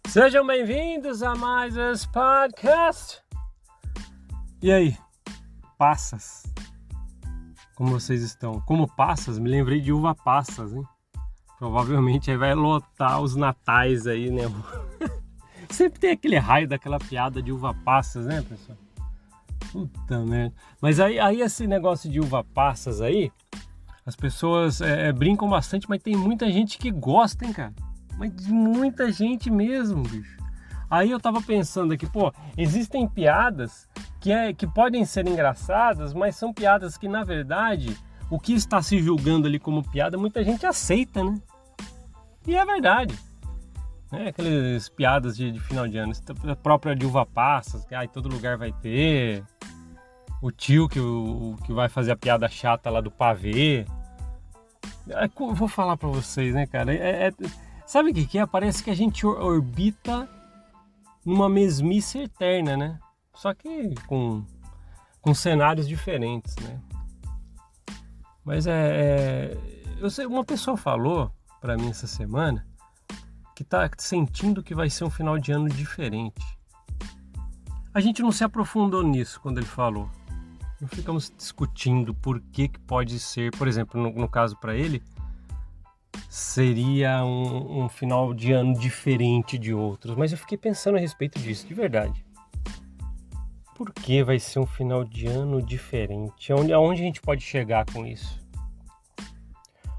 Sejam bem-vindos a mais esse podcast. E aí, passas? Como vocês estão? Como passas? Me lembrei de uva passas, hein? Provavelmente aí vai lotar os natais aí, né? Sempre tem aquele raio daquela piada de uva passas, né, pessoal? Puta merda. Mas aí esse negócio de uva passas aí, as pessoas brincam bastante, mas tem muita gente que gosta, hein, cara? Mas muita gente mesmo, bicho. Aí eu tava pensando aqui, existem piadas que podem ser engraçadas, mas são piadas que, na verdade, o que está se julgando ali como piada, muita gente aceita, né? E é verdade. Aquelas piadas de final de ano, a própria de uva passas, que em todo lugar vai ter. O tio que vai fazer a piada chata lá do pavê. Eu vou falar pra vocês, né, cara? Sabe o que é? Parece que a gente orbita numa mesmice eterna, né? Só que com cenários diferentes, né? Mas eu sei, uma pessoa falou pra mim essa semana que tá sentindo que vai ser um final de ano diferente. A gente não se aprofundou nisso quando ele falou. Não ficamos discutindo por que pode ser, por exemplo, no caso para ele, seria um final de ano diferente de outros, mas eu fiquei pensando a respeito disso, de verdade. Por que vai ser um final de ano diferente? Aonde a gente pode chegar com isso?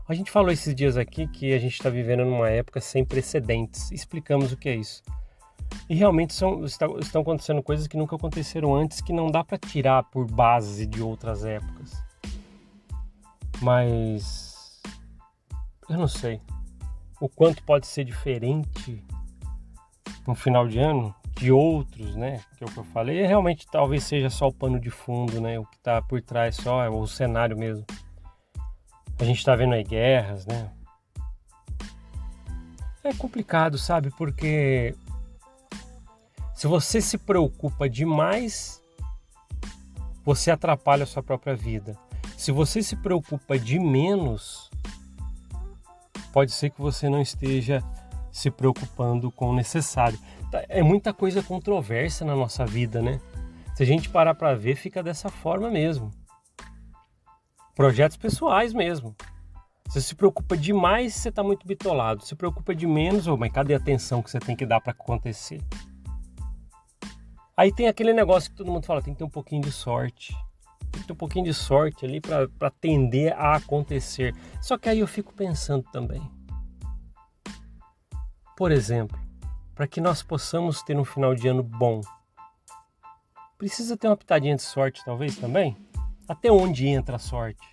A gente falou esses dias aqui que a gente está vivendo numa época sem precedentes. Explicamos o que é isso. E realmente estão acontecendo coisas que nunca aconteceram antes, que não dá para tirar por base de outras épocas. Mas eu não sei o quanto pode ser diferente no final de ano de outros, né? Que é o que eu falei. E realmente talvez seja só o pano de fundo, né? O que está por trás só é o cenário mesmo. A gente está vendo aí guerras, né? É complicado, sabe? Porque se você se preocupa demais, você atrapalha a sua própria vida. Se você se preocupa de menos, pode ser que você não esteja se preocupando com o necessário. É muita coisa controversa na nossa vida, né? Se a gente parar para ver, fica dessa forma mesmo. Projetos pessoais mesmo. Você se preocupa demais, você está muito bitolado. Se preocupa de menos, mas cadê a atenção que você tem que dar para acontecer? Aí tem aquele negócio que todo mundo fala, tem que ter um pouquinho de sorte. Tem que ter um pouquinho de sorte ali para tender a acontecer. Só que aí eu fico pensando também. Por exemplo, para que nós possamos ter um final de ano bom, precisa ter uma pitadinha de sorte talvez também? Até onde entra a sorte?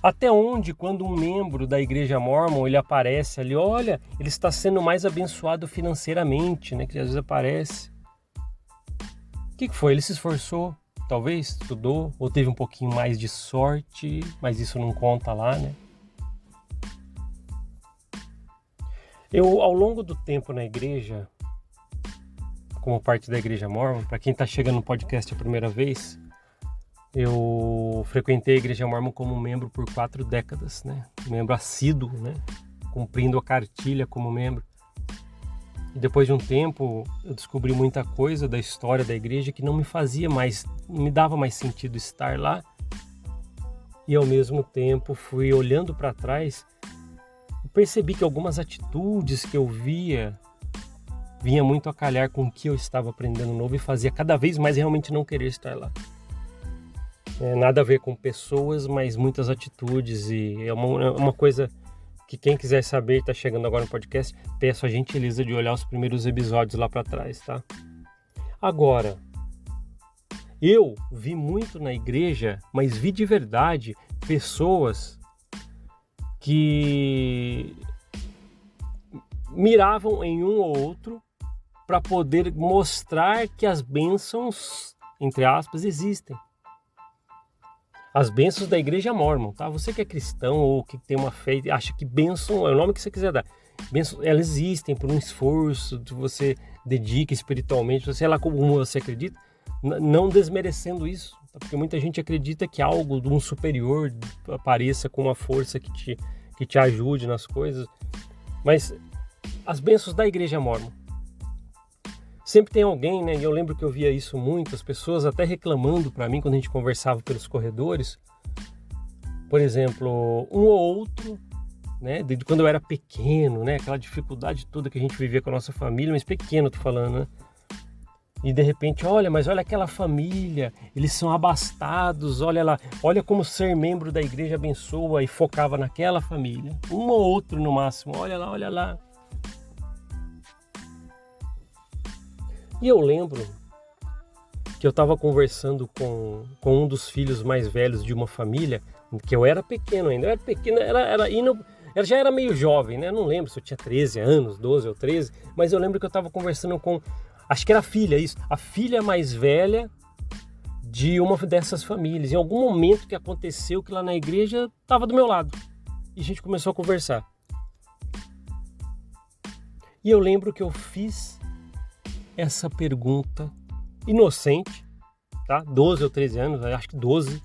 Até onde, quando um membro da Igreja Mórmon ele aparece ali, olha, ele está sendo mais abençoado financeiramente, né? Que às vezes aparece. O que foi? Ele se esforçou, talvez, estudou, ou teve um pouquinho mais de sorte, mas isso não conta lá, né? Eu, ao longo do tempo na igreja, como parte da Igreja Mórmon, para quem está chegando no podcast a primeira vez, eu frequentei a Igreja Mórmon como membro por 4 décadas, né? Membro assíduo, né? Cumprindo a cartilha como membro. E depois de um tempo, eu descobri muita coisa da história da igreja que não me dava mais sentido estar lá. E ao mesmo tempo fui olhando para trás e percebi que algumas atitudes que eu vinha muito a calhar com o que eu estava aprendendo novo e fazia cada vez mais realmente não querer estar lá. Nada a ver com pessoas, mas muitas atitudes, e é uma coisa que quem quiser saber, está chegando agora no podcast, peço a gentileza de olhar os primeiros episódios lá para trás, tá? Agora, eu vi muito na igreja, mas vi de verdade pessoas que miravam em um ou outro para poder mostrar que as bênçãos, entre aspas, existem. As bênçãos da Igreja Mórmon, tá? Você que é cristão ou que tem uma fé, acha que bênção é o nome que você quiser dar. Bênçãos, elas existem por um esforço que você dedica espiritualmente, sei lá como você acredita, não desmerecendo isso, tá? Porque muita gente acredita que algo de um superior apareça com uma força que te ajude nas coisas. Mas as bênçãos da Igreja Mórmon. Sempre tem alguém, né? E eu lembro que eu via isso muito, as pessoas até reclamando para mim quando a gente conversava pelos corredores. Por exemplo, um ou outro, né? Desde quando eu era pequeno, né? Aquela dificuldade toda que a gente vivia com a nossa família, mas pequeno, tô falando, né? E de repente, olha aquela família, eles são abastados, olha lá, olha como ser membro da igreja abençoa, e focava naquela família. Um ou outro no máximo, olha lá, olha lá. E eu lembro que eu estava conversando com um dos filhos mais velhos de uma família, que eu era pequeno ainda, já era meio jovem, né? Não lembro se eu tinha 13 anos, 12 ou 13, mas eu lembro que eu estava conversando com, acho que era a filha mais velha de uma dessas famílias. Em algum momento que aconteceu que lá na igreja estava do meu lado. E a gente começou a conversar. E eu lembro que eu fiz essa pergunta inocente, tá? 12 ou 13 anos, acho que 12.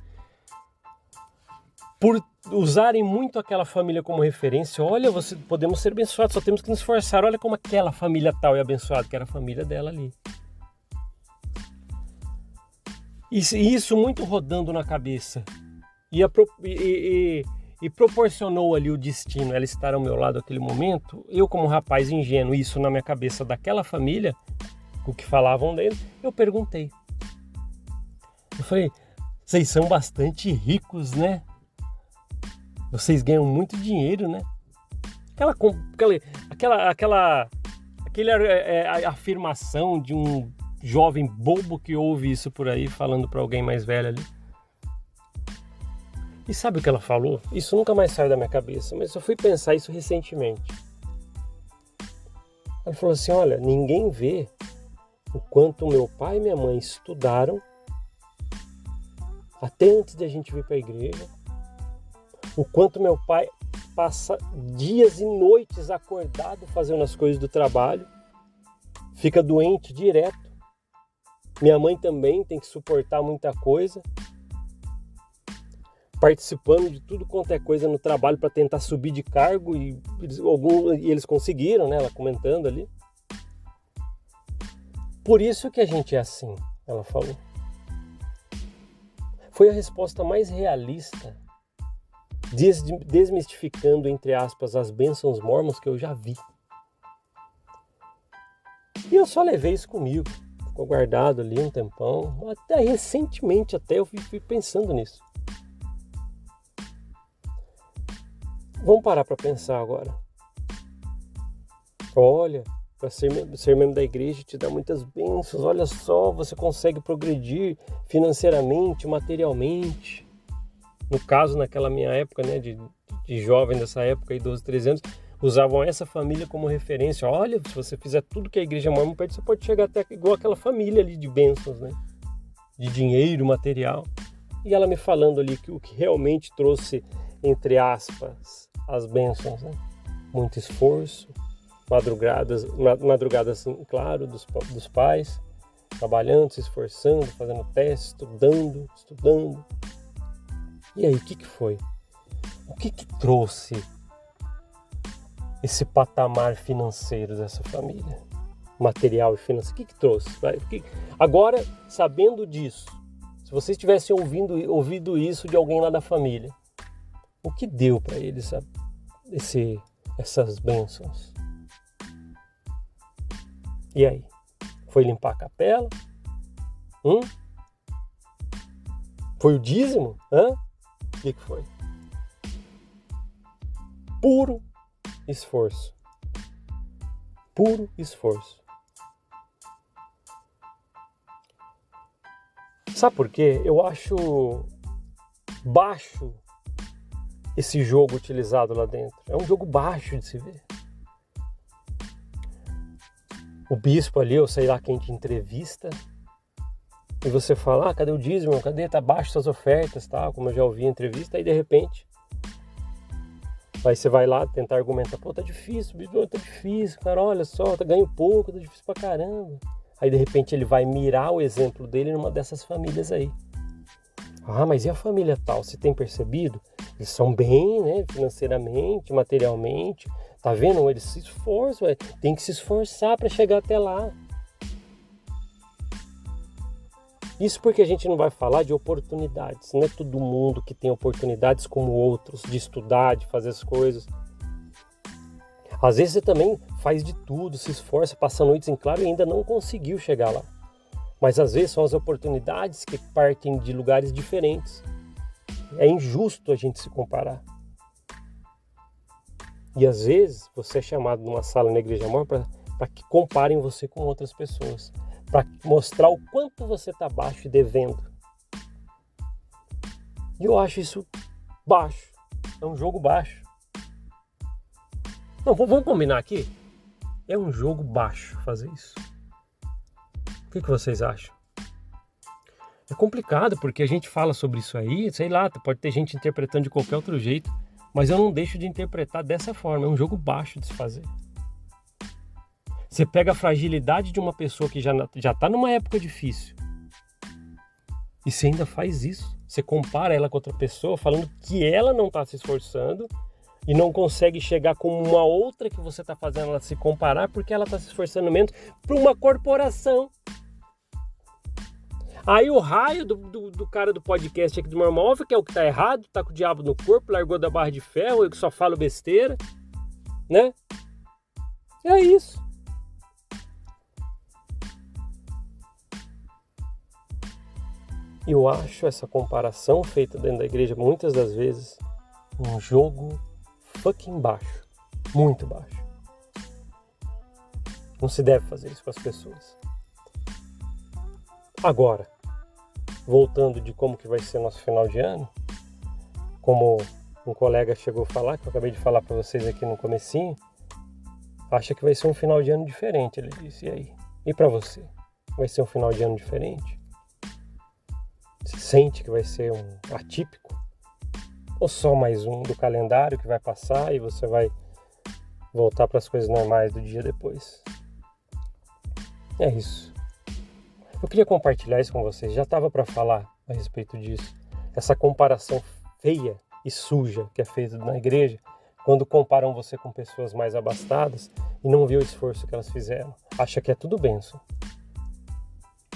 Por usarem muito aquela família como referência, olha, podemos ser abençoados, só temos que nos esforçar, olha como aquela família tal é abençoada, que era a família dela ali. Isso muito rodando na cabeça, e proporcionou ali o destino, ela estar ao meu lado naquele momento, eu como rapaz ingênuo, isso na minha cabeça daquela família, o que falavam dele, eu perguntei. Eu falei, vocês são bastante ricos, né? Vocês ganham muito dinheiro, né? Aquela afirmação de um jovem bobo que ouve isso por aí, falando para alguém mais velho ali. E sabe o que ela falou? Isso nunca mais saiu da minha cabeça, mas eu fui pensar isso recentemente. Ela falou assim, olha, ninguém vê o quanto meu pai e minha mãe estudaram até antes de a gente vir para a igreja, o quanto meu pai passa dias e noites acordado fazendo as coisas do trabalho, fica doente direto, minha mãe também tem que suportar muita coisa, participando de tudo quanto é coisa no trabalho para tentar subir de cargo, e eles conseguiram, né? Ela comentando ali. Por isso que a gente é assim, ela falou. Foi a resposta mais realista, desmistificando, entre aspas, as bênçãos mórmons que eu já vi. E eu só levei isso comigo. Ficou guardado ali um tempão. Até recentemente eu fui pensando nisso. Vamos parar para pensar agora. Olha, para ser membro da igreja te dá muitas bênçãos. Olha só, você consegue progredir financeiramente, materialmente. No caso, naquela minha época, né, de jovem dessa época, aí, 12, 13 anos, usavam essa família como referência. Olha, se você fizer tudo que a igreja mórmon pede, você pode chegar até igual aquela família ali de bênçãos, né? De dinheiro, material. E ela me falando ali que o que realmente trouxe, entre aspas, as bênçãos, né? Muito esforço, madrugadas assim, claro, dos pais, trabalhando, se esforçando, fazendo teste, estudando. E aí, o que foi? O que trouxe esse patamar financeiro dessa família? Material e financeiro, o que trouxe? Agora, sabendo disso, se vocês tivessem ouvido isso de alguém lá da família, o que deu para eles essas bênçãos? E aí? Foi limpar a capela? Foi o dízimo? O que foi? Puro esforço. Puro esforço. Sabe por quê? Eu acho baixo esse jogo utilizado lá dentro. É um jogo baixo de se ver. O bispo ali, ou sei lá quem te entrevista, e você fala, cadê o dízimo? Cadê? Tá baixo suas ofertas, tá? Como eu já ouvi em entrevista, aí de repente, aí você vai lá tentar argumentar, tá difícil, bispo, tá difícil, cara, olha só, ganho pouco, tá difícil pra caramba. Aí de repente ele vai mirar o exemplo dele numa dessas famílias aí. Mas e a família tal? Você tem percebido? Eles são bem, né, financeiramente, materialmente. Tá vendo? Eles se esforçam, tem que se esforçar para chegar até lá. Isso porque a gente não vai falar de oportunidades. Não é todo mundo que tem oportunidades como outros, de estudar, de fazer as coisas. Às vezes você também faz de tudo, se esforça, passa noites em claro e ainda não conseguiu chegar lá. Mas às vezes são as oportunidades que partem de lugares diferentes. É injusto a gente se comparar. E às vezes você é chamado numa sala na Igreja Amor para que comparem você com outras pessoas. Para mostrar o quanto você está baixo e devendo. E eu acho isso baixo. É um jogo baixo. Não, vamos combinar aqui? É um jogo baixo fazer isso. O que vocês acham? É complicado porque a gente fala sobre isso aí, sei lá, pode ter gente interpretando de qualquer outro jeito, mas eu não deixo de interpretar dessa forma. É um jogo baixo de se fazer. Você pega a fragilidade de uma pessoa que já está numa época difícil e você ainda faz isso. Você compara ela com outra pessoa falando que ela não está se esforçando e não consegue chegar como uma outra que você está fazendo ela se comparar porque ela está se esforçando menos para uma corporação. Aí o raio do cara do podcast aqui do Mormóvel, que é o que está errado, tá com o diabo no corpo, largou da barra de ferro, eu que só falo besteira, né? É isso. Eu acho essa comparação feita dentro da igreja muitas das vezes um jogo fucking baixo, muito baixo. Não se deve fazer isso com as pessoas. Agora, voltando de como que vai ser nosso final de ano, como um colega chegou a falar, que eu acabei de falar para vocês aqui no comecinho, acha que vai ser um final de ano diferente, ele disse. E aí? E para você? Vai ser um final de ano diferente? Você sente que vai ser um atípico? Ou só mais um do calendário que vai passar e você vai voltar para as coisas normais do dia depois? É isso. Eu queria compartilhar isso com vocês. Já estava para falar a respeito disso. Essa comparação feia e suja que é feita na igreja quando comparam você com pessoas mais abastadas e não vê o esforço que elas fizeram. Acha que é tudo bênção.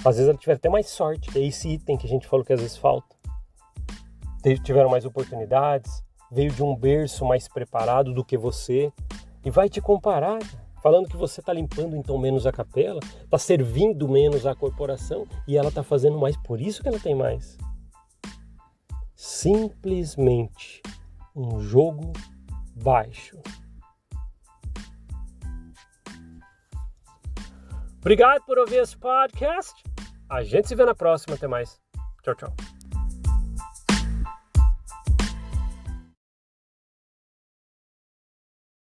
Às vezes ela tiver até mais sorte, que é esse item que a gente falou que às vezes falta. Tiveram mais oportunidades, veio de um berço mais preparado do que você e vai te comparar, falando que você está limpando então menos a capela, está servindo menos a corporação e ela está fazendo mais, por isso que ela tem mais. Simplesmente um jogo baixo. Obrigado por ouvir esse podcast. A gente se vê na próxima. Até mais. Tchau, tchau.